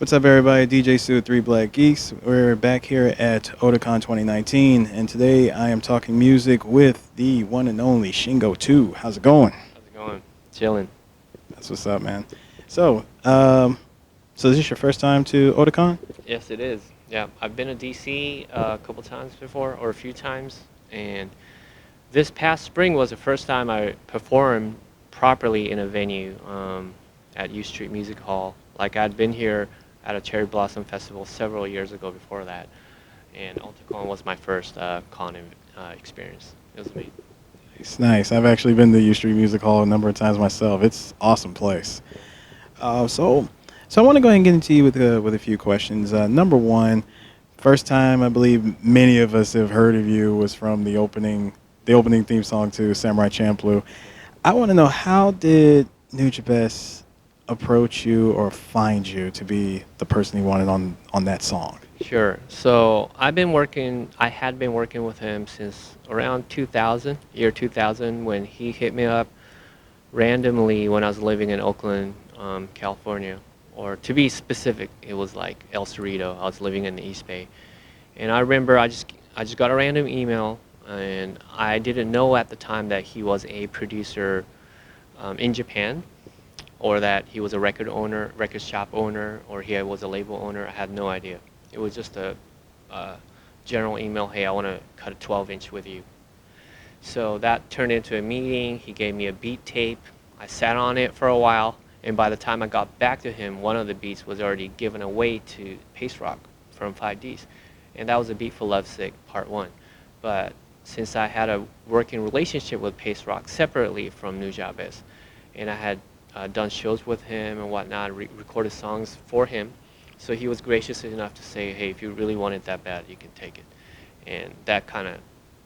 What's up, everybody? DJ Tsu, Three Black Geeks. We're back here at Otakon 2019, and today I am talking music with the one and only Shing02. How's it going? How's it going? Chilling. That's what's up, man. So, so is this your first time to Otakon? Yes, it is. Yeah, I've been to DC a couple times before, or a few times, and this past spring was the first time I performed properly in a venue at U Street Music Hall. Like I'd been here at a Cherry Blossom Festival several years ago before that, and Otakon was my first experience. It was amazing. It's nice. I've actually been to U Street Music Hall a number of times myself. It's an awesome place. So I want to go ahead and get into you with a few questions. Number one, first time I believe many of us have heard of you was from the opening theme song to Samurai Champloo. I want to know, how did Nujabes approach you or find you to be the person he wanted on that song? Sure. So I had been working with him since around 2000, year 2000, when he hit me up randomly when I was living in Oakland, California. Or to be specific, it was like El Cerrito. I was living in the East Bay. And I remember I just got a random email, and I didn't know at the time that he was a producer in Japan, or that he was a record shop owner, or he was a label owner. I had no idea. It was just a general email, hey, I want to cut a 12-inch with you. So that turned into a meeting. He gave me a beat tape. I sat on it for a while, and by the time I got back to him, one of the beats was already given away to Pace Rock from 5Ds. And that was a beat for Lovesick Part 1. But since I had a working relationship with Pace Rock separately from Nujabes, and I had done shows with him and whatnot, recorded songs for him, so he was gracious enough to say, hey, if you really want it that bad, you can take it. And that kind of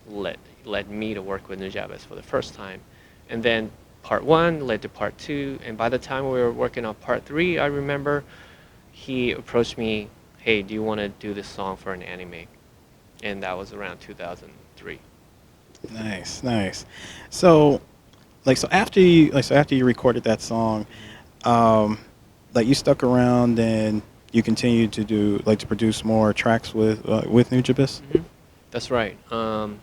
led me to work with Nujabes for the first time. And then Part 1 led to Part 2, and by the time we were working on Part 3, I remember he approached me, hey, do you want to do this song for an anime? And that was around 2003. Nice. So, after you recorded that song, you stuck around and you continued to produce more tracks with Nujabes. Mm-hmm. That's right.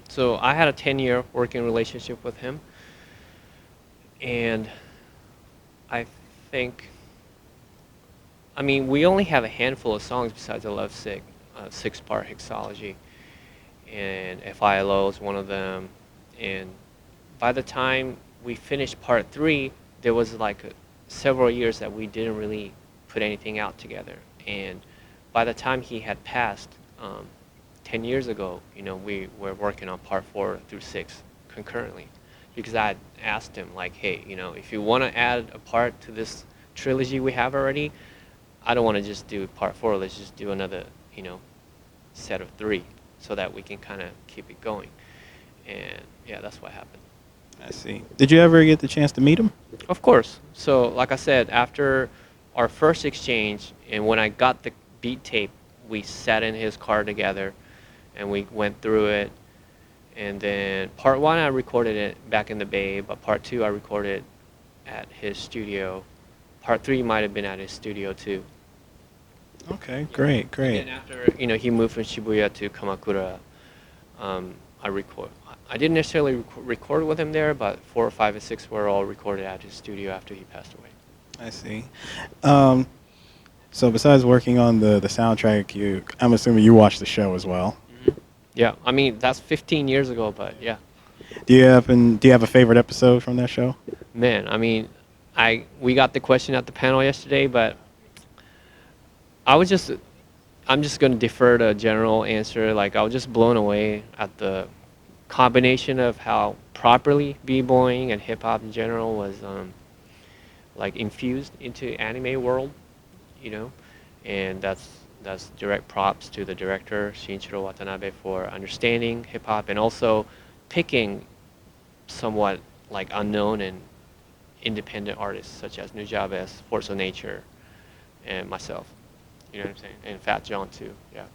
So I had a 10-year working relationship with him, and I mean, we only have a handful of songs besides the Lovesick, 6-part Hexology, and FILO is one of them. And by the time we finished Part 3, there was several years that we didn't really put anything out together. And by the time he had passed 10 years ago, we were working on Part 4 through 6 concurrently. Because I had asked him, hey, if you want to add a part to this trilogy we have already, I don't want to just do Part 4. Let's just do another, set of 3, so that we can kind of keep it going. And yeah, that's what happened. I see. Did you ever get the chance to meet him? Of course. So like I said, after our first exchange, and when I got the beat tape, we sat in his car together, and we went through it. And then Part 1, I recorded it back in the Bay, but Part 2, I recorded at his studio. Part 3 might have been at his studio too. Okay, great. And after he moved from Shibuya to Kamakura, I didn't necessarily record with him there, but 4, 5, and 6 were all recorded at his studio after he passed away. I see. So besides working on the soundtrack, I'm assuming you watched the show as well. Yeah, I mean, that's 15 years ago, but yeah. Do you have a favorite episode from that show? Man, I mean, we got the question at the panel yesterday, but I'm just going to defer to a general answer. I was just blown away at the combination of how properly b-boying and hip-hop in general was infused into anime world, and that's direct props to the director, Shinichiro Watanabe, for understanding hip-hop and also picking somewhat unknown and independent artists such as Nujabes, Force of Nature, and myself. You know what I'm saying? And Fat John too, yeah.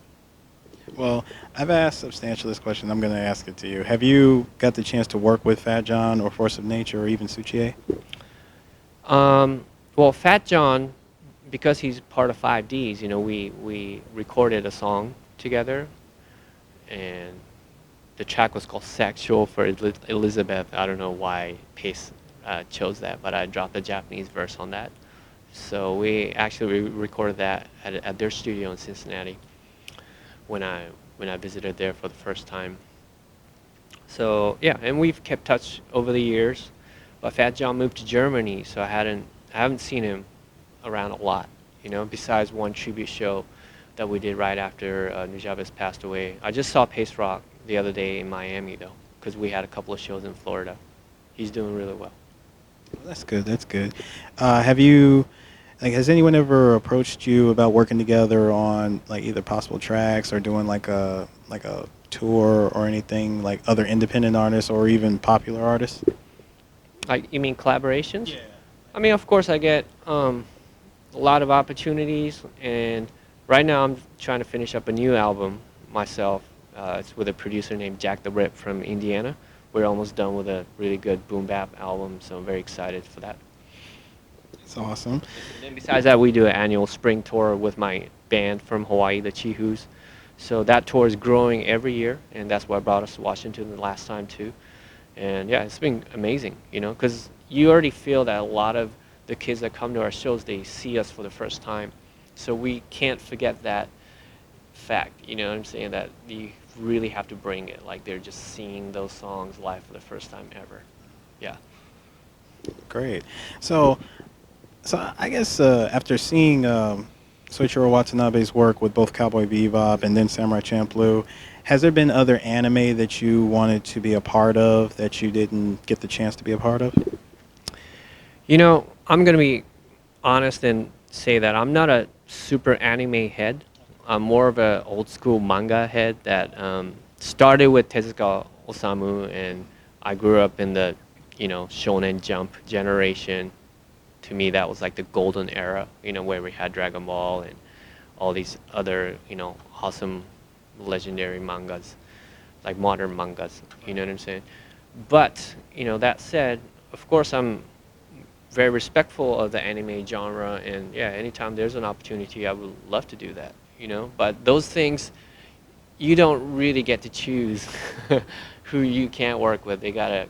Well, I've asked Substantial this question. I'm going to ask it to you. Have you got the chance to work with Fat John or Force of Nature or even Suchie? Well, Fat John, because he's part of 5Ds, we recorded a song together, and the track was called "Sexual" for Elizabeth. I don't know why Pace chose that, but I dropped the Japanese verse on that. So we actually recorded that at their studio in Cincinnati when I visited there for the first time. So yeah, and we've kept touch over the years. But Fat John moved to Germany, so I haven't seen him around a lot. Besides one tribute show that we did right after Nujabes passed away. I just saw Pace Rock the other day in Miami though, because we had a couple of shows in Florida. He's doing really well. That's good. That's good. Have you, like, has anyone ever approached you about working together on like either possible tracks or doing like a tour or anything like other independent artists or even popular artists? Like, you mean collaborations? I mean, of course, I get a lot of opportunities, and right now I'm trying to finish up a new album myself. It's with a producer named Jack the Rip from Indiana. We're almost done with a really good boom bap album, so I'm very excited for that. It's awesome. And then besides that, we do an annual spring tour with my band from Hawaii, the Chihus. So that tour is growing every year, and that's what brought us to Washington the last time too. And yeah, it's been amazing, because you already feel that a lot of the kids that come to our shows, they see us for the first time. So we can't forget that fact, you know what I'm saying? That you really have to bring it. Like they're just seeing those songs live for the first time ever. Yeah. Great. So, so I guess after seeing Soichiro Watanabe's work with both Cowboy Bebop and then Samurai Champloo, has there been other anime that you wanted to be a part of that you didn't get the chance to be a part of? I'm going to be honest and say that I'm not a super anime head. I'm more of a old school manga head that started with Tezuka Osamu, and I grew up in the, Shonen Jump generation. To me, that was like the golden era, where we had Dragon Ball and all these other, awesome legendary mangas, like modern mangas. You know what I'm saying? But, that said, of course, I'm very respectful of the anime genre, and yeah, anytime there's an opportunity, I would love to do that. But those things, you don't really get to choose who you can't work with. They gotta,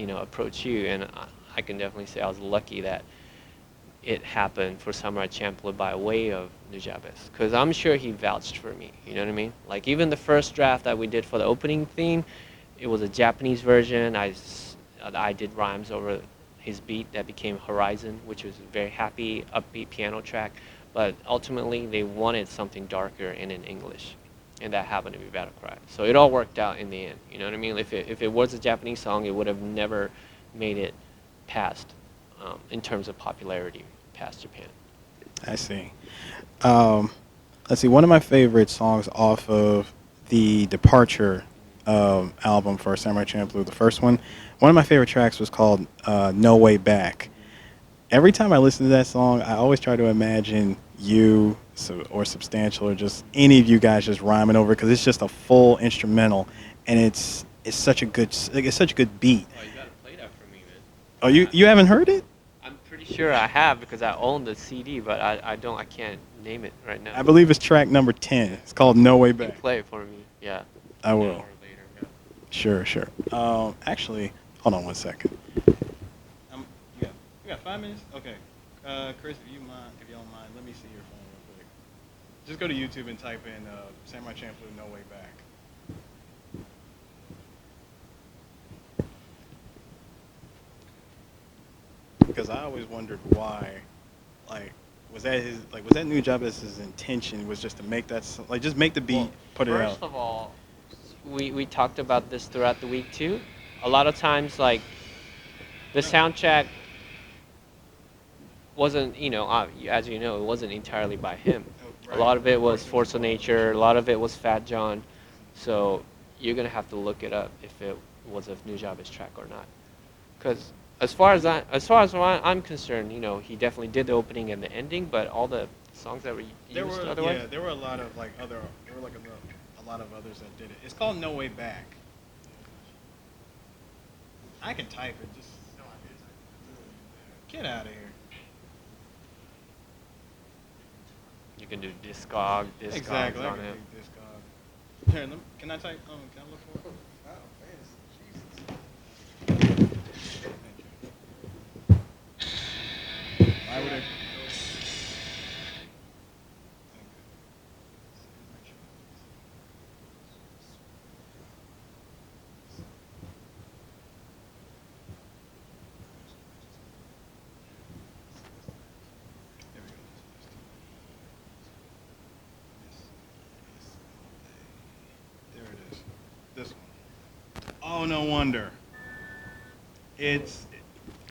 approach you, and I can definitely say I was lucky that it happened for Samurai Champloo by way of Nujabes, because I'm sure he vouched for me. You know what I mean? Like even the first draft that we did for the opening theme, it was a Japanese version. I did rhymes over his beat that became Horizon, which was a very happy, upbeat piano track. But ultimately, they wanted something darker and in English, and that happened to be Battle Cry. So it all worked out in the end. You know what I mean? If it was a Japanese song, it would have never made it past in terms of popularity past Japan. I see. Um, let's see. One of my favorite songs off of the Departure album for Samurai Champloo, the first one. One of my favorite tracks was called "No Way Back." Every time I listen to that song, I always try to imagine you or Substantial or just any of you guys just rhyming over it because it's just a full instrumental and it's such a good it's such a good beat. Oh, you gotta play that for me, man. Oh, you haven't heard it? I'm pretty sure I have because I own the CD, but I can't name it right now. I believe it's track number 10. It's called "No Way You can Back." play it for me, yeah. I Now will. or later, yeah. Sure, sure. Actually, hold on one second. You got 5 minutes? Okay. Chris, if you don't mind, let me see your phone real quick. Just go to YouTube and type in Samurai Champloo "No Way Back." Because I always wondered why, like, was that Nujabes' intention was just to make that just make the beat, Well, put it out. first of all, we talked about this throughout the week too. A lot of times, like the soundtrack wasn't, as you know, it wasn't entirely by him. Oh, A right. lot of it Of was course, it was Force of Nature. A lot of it was Fat John. So you're gonna have to look it up if it was a Nujabes track or not. Because as far as I'm concerned, he definitely did the opening and the ending, but all the songs that were used otherwise. there were a lot of there were like a lot of others that did it. It's called "No Way Back." I can type it. Just get out of here. You can do Exactly. discogs I on can it. do Discog. Here, can I type? Can I look for it? Why would it? There we go. There it is. This one. Oh, no wonder. It's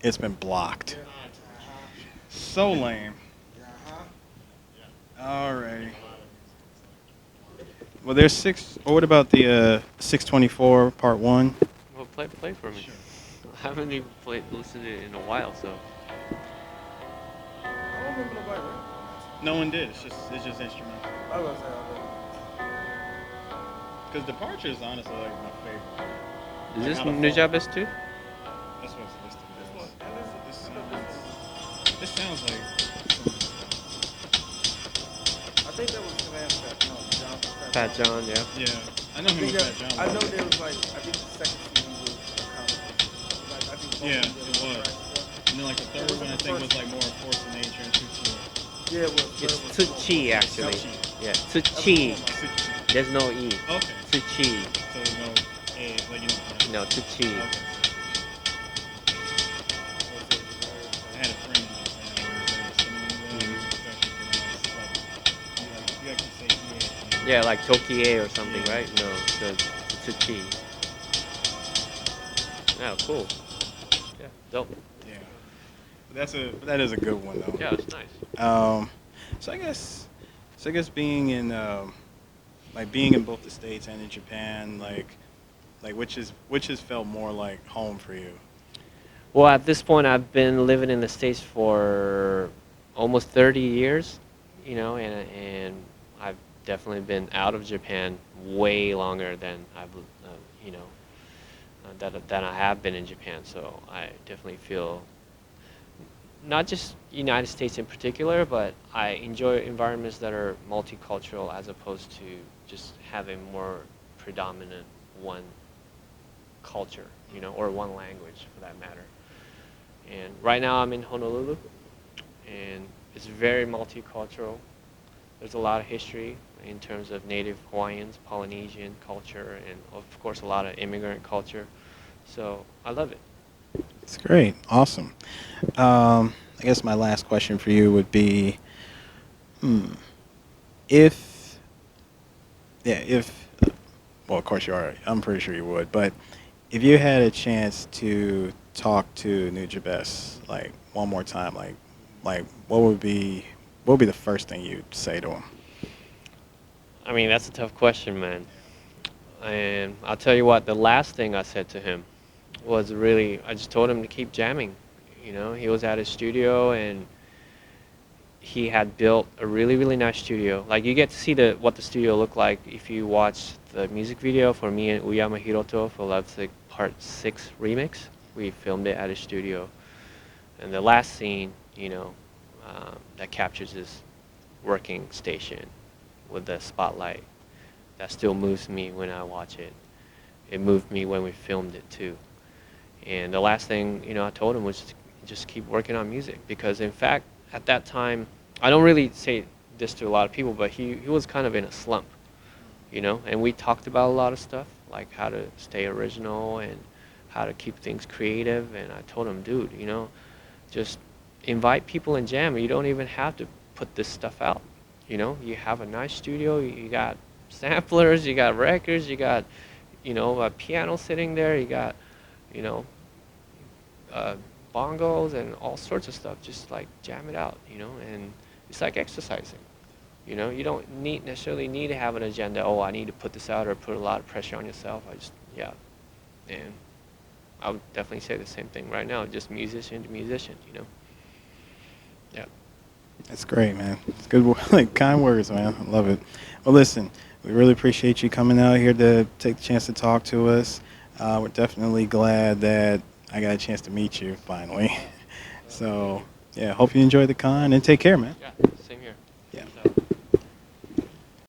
it's been blocked. So lame. Alrighty. Well, there's six. Or what about the 624 part one? Well, play for me. Sure. I haven't even listened to it in a while, so. I don't remember nobody rapping on that No one did. It's just instrumental. song. I was gonna say, Because Departure is honestly like my favorite. Is Like, this out of Nujabes too? That's what it's listed this as. one, and This I know this sounds. This sounds like. I think that was Savannah Fat, no, John Fat Fat John, yeah. Yeah, I know I him think with that, Fat John. I know there was like, I think the second CD was a competition. Like, I think both Yeah, of them it did one was. track together. And then like the third one, I think was like more Force of Nature and Too Chill. Yeah, it was. It's but it was Tsuchi actually. Tsuchi. Yeah, That was Tsuchi. one of my- There's no E. Okay. Tsuchi. So there's no A, like you know. No, Tsuchi. Okay. I had a friend in Japan who was Mhm. you actually say Yeah, like Tokie or something, Yeah. right? No, it's Tsuchi. Oh, cool. Yeah, dope. Yeah. That is a good one though. Yeah, it's nice. Um, so I guess being in like being in both the States and in Japan, like which has felt more like home for you? Well, at this point, I've been living in the States for almost 30 years, and I've definitely been out of Japan way longer than you know, than I have been in Japan. So I definitely feel not just United States in particular, but I enjoy environments that are multicultural as opposed to just having more predominant one culture, or one language for that matter. And right now I'm in Honolulu, and it's very multicultural. There's a lot of history in terms of native Hawaiians, Polynesian culture, and of course a lot of immigrant culture. So I love it. It's great, awesome. I guess my last question for you would be, hmm, if if well, of course you are. I'm pretty sure you would, but if you had a chance to talk to Nujabes like one more time, like what would be the first thing you'd say to him? I mean, that's a tough question, man. And I'll tell you what, the last thing I said to him was really, I just told him to keep jamming. He was at his studio and he had built a really, really nice studio. Like you get to see what the studio looked like if you watch the music video for me and Uyama Hiroto for Love Sick Part 6 remix. We filmed it at his studio. And the last scene, that captures his working station with the spotlight, that still moves me when I watch it. It moved me when we filmed it too. And the last thing, I told him was just keep working on music because in fact, at that time, I don't really say this to a lot of people, but he was kind of in a slump, and we talked about a lot of stuff, like how to stay original and how to keep things creative. And I told him, dude, just invite people and jam. You don't even have to put this stuff out. You have a nice studio, you got samplers, you got records, you got, a piano sitting there, you got, you know, bongos and all sorts of stuff. Just like jam it out, and it's like exercising. You don't necessarily need to have an agenda. Oh, I need to put this out or put a lot of pressure on yourself. Yeah, and I would definitely say the same thing right now. Just musician to musician, Yeah. That's great, man. It's good, like kind words, man. I love it. Well, listen, we really appreciate you coming out here to take the chance to talk to us. We're definitely glad that I got a chance to meet you finally. So, yeah, hope you enjoyed the con and take care, man. Yeah. Same here. Yeah. So.